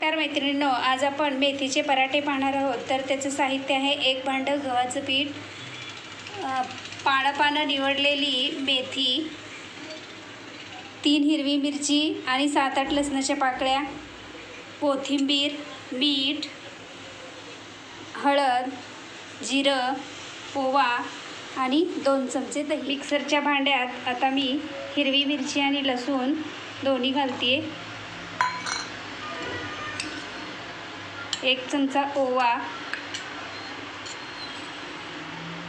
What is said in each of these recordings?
नमस्कार मैत्रिणींनो, आज आपण मेथीचे पराठे पाहणार आहोत। तर त्याचं साहित्य आहे 1 भांडं गव्हाचं पीठ, पानं निवडलेली मेथी, 3 हिरवी मिरची आणि 7-8 लसणाच्या पाकळ्या, कोथिंबीर, मीठ, हळद, जिरं, ओवा आणि 2 चमचे दही। मिक्सरच्या भांड्यात आता मी हिरवी मिरची आणि लसूण दोन्ही घालते। 1 चमचा ओवा,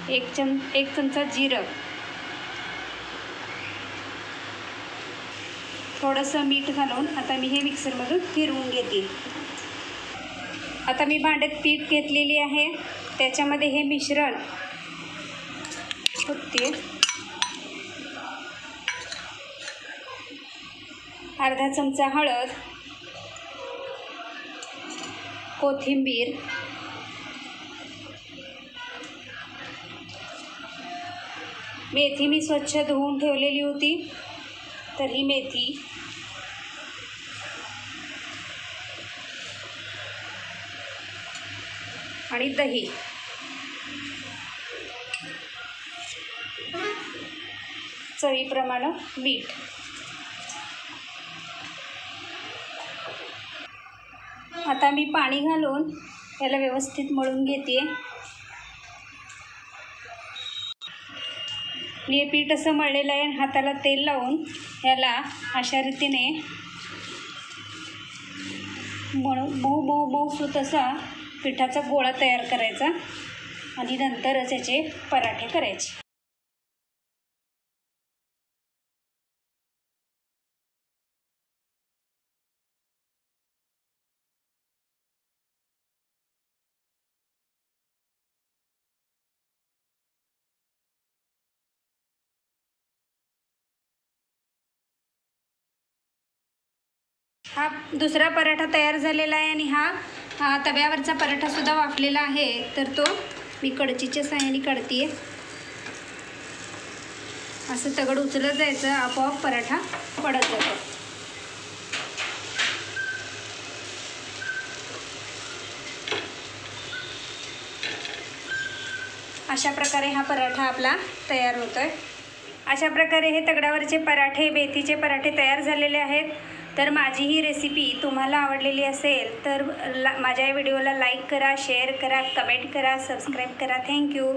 1 चमचा जिरं, थोडंसं मीठ घालून आता मी हे मिक्सरमधून फिरवून घेते। आता मी भांड्यात पीठ घेतलेली आहे, त्याच्यामध्ये हे मिश्रण होते। अर्धा चमचा हळद, कोथिंबीर, मेथी मी स्वच्छ धुवून ठेवलेली होती, तर ही मेथी, आणि दही, चवीप्रमाणे मीठ। आता मी पाणी घालून याला व्यवस्थित मळून घेते। मी हे पीठ असं मळलेलं आहे, हाताला तेल लावून याला अशा रीतीने मऊ असा पिठाचा गोळा तयार करायचा आणि नंतरच याचे पराठे करायचे। हा दुसरा पराठा तयार झालेला आहे आणि हा तव्यावरचा पराठा सुद्धा वाफलेला आहे, तर तो मी कढईच्या साहाय्याने काढते। असं दगड उचलत जायचं, आपोआप पराठा पडत जातो। अशा प्रकारे हा पराठा आपला तयार होतोय। अशा प्रकारे हे तगडावरचे पराठे, मेथीचे पराठे तयार झालेले आहेत। तर माझी ही रेसिपी तुम्हाला आवडलेली असेल तर माझ्या व्हिडिओला लाईक करा, शेअर करा, कमेंट करा, सबस्क्राईब करा। थँक्यू।